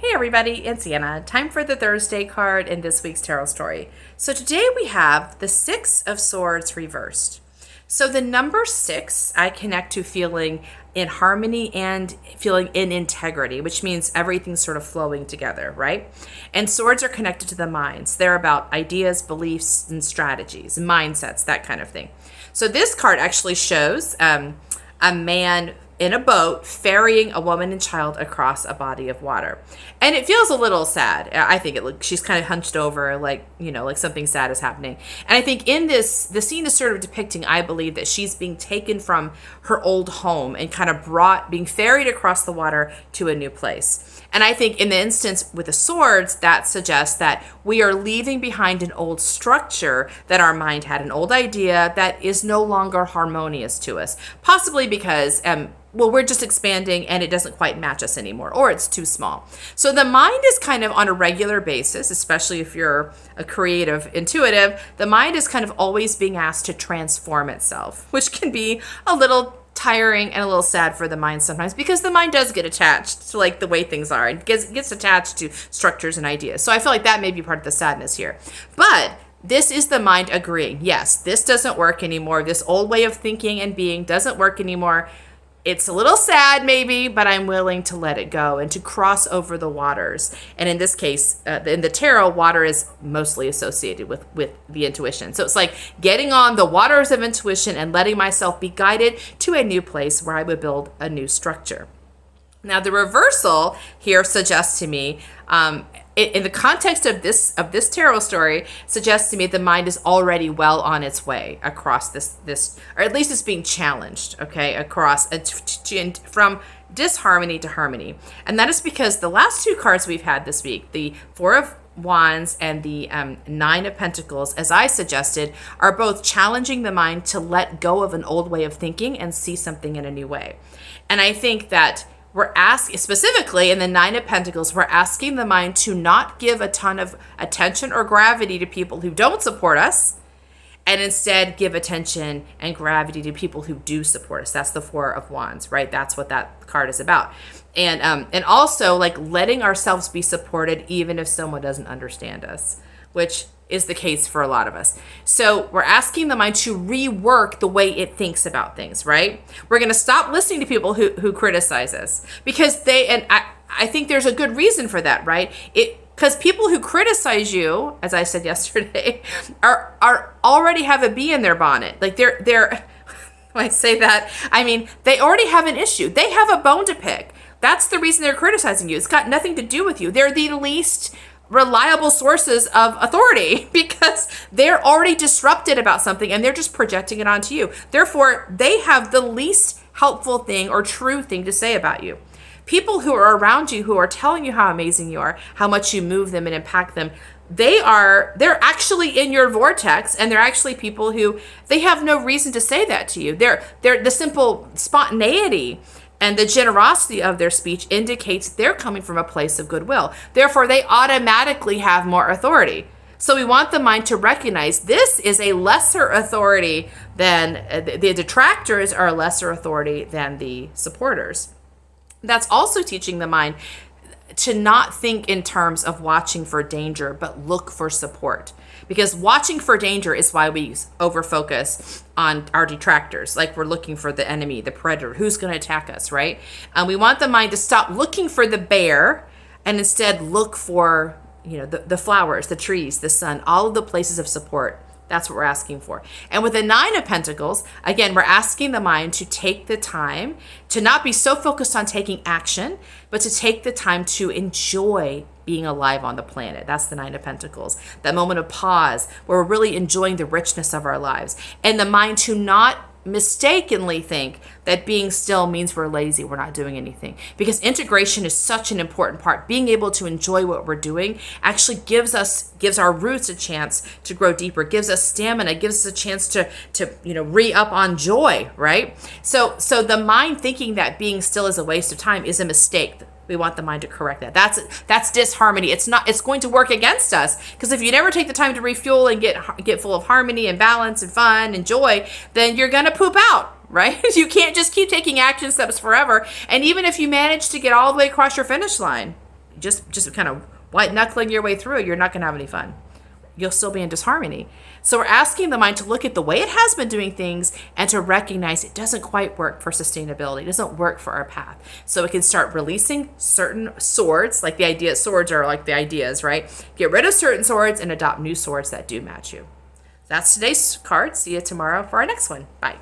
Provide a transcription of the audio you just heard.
Hey everybody, it's Anna. Time for the Thursday card in this week's tarot story. So today we have the Six of Swords reversed. So the number six, I connect to feeling in harmony and feeling in integrity, which means everything's sort of flowing together, right? And swords are connected to the minds. They're about ideas, beliefs, and strategies, mindsets, that kind of thing. So this card actually shows a man in a boat ferrying a woman and child across a body of water. And it feels a little sad. I think she's kind of hunched over like something sad is happening. And I think in this, the scene is sort of depicting, I believe, that she's being taken from her old home and kind of being ferried across the water to a new place. And I think in the instance with the swords, that suggests that we are leaving behind an old structure that our mind had, an old idea that is no longer harmonious to us, possibly because we're just expanding and it doesn't quite match us anymore, or it's too small. So the mind is kind of on a regular basis, especially if you're a creative, intuitive, the mind is kind of always being asked to transform itself, which can be a little tiring and a little sad for the mind sometimes, because the mind does get attached to like the way things are. It gets attached to structures and ideas. So I feel like that may be part of the sadness here. But this is the mind agreeing, yes, this doesn't work anymore. This old way of thinking and being doesn't work anymore. It's a little sad maybe, but I'm willing to let it go and to cross over the waters. And in this case, in the tarot, water is mostly associated with the intuition. So it's like getting on the waters of intuition and letting myself be guided to a new place where I would build a new structure. Now, the reversal here suggests to me, in the context of this tarot story, suggests to me the mind is already well on its way across this, or at least it's being challenged, okay, across from disharmony to harmony. And that is because the last two cards we've had this week, the Four of Wands and the Nine of Pentacles, as I suggested, are both challenging the mind to let go of an old way of thinking and see something in a new way. And I think that we're asking, specifically in the Nine of Pentacles, we're asking the mind to not give a ton of attention or gravity to people who don't support us, and instead give attention and gravity to people who do support us. That's the Four of Wands, right? That's what that card is about. And also like letting ourselves be supported even if someone doesn't understand us, which is the case for a lot of us. So we're asking the mind to rework the way it thinks about things, right? We're going to stop listening to people who criticize us, because I think there's a good reason for that, right? Because people who criticize you, as I said yesterday, are already have a bee in their bonnet. Like they're when I say that, I mean, they already have an issue. They have a bone to pick. That's the reason they're criticizing you. It's got nothing to do with you. They're the least reliable sources of authority because they're already disrupted about something and they're just projecting it onto you. Therefore, they have the least helpful thing or true thing to say about you. People who are around you, who are telling you how amazing you are, how much you move them and impact them, they're actually in your vortex, and they're actually people who they have no reason to say that to you. They're the simple spontaneity and the generosity of their speech indicates they're coming from a place of goodwill. Therefore, they automatically have more authority. So we want the mind to recognize this is a lesser authority than the detractors are a lesser authority than the supporters. That's also teaching the mind to not think in terms of watching for danger, but look for support. Because watching for danger is why we over-focus on our detractors. Like we're looking for the enemy, the predator, who's going to attack us, right? We want the mind to stop looking for the bear and instead look for, the flowers, the trees, the sun, all of the places of support. That's what we're asking for. And with the Nine of Pentacles, again, we're asking the mind to take the time to not be so focused on taking action, but to take the time to enjoy being alive on the planet. That's the Nine of Pentacles. That moment of pause where we're really enjoying the richness of our lives. And the mind to not mistakenly think that being still means we're lazy, we're not doing anything. Because integration is such an important part. Being able to enjoy what we're doing actually gives our roots a chance to grow deeper, gives us stamina, gives us a chance to re-up on joy, right? So the mind thinking that being still is a waste of time is a mistake. We want the mind to correct that. That's disharmony. It's going to work against us, because if you never take the time to refuel and get full of harmony and balance and fun and joy, then you're going to poop out, right? You can't just keep taking action steps forever. And even if you manage to get all the way across your finish line, just kind of white knuckling your way through it, you're not going to have any fun. You'll still be in disharmony. So we're asking the mind to look at the way it has been doing things and to recognize it doesn't quite work for sustainability. It doesn't work for our path. So we can start releasing certain swords, like the idea swords are like the ideas, right? Get rid of certain swords and adopt new swords that do match you. That's today's card. See you tomorrow for our next one. Bye.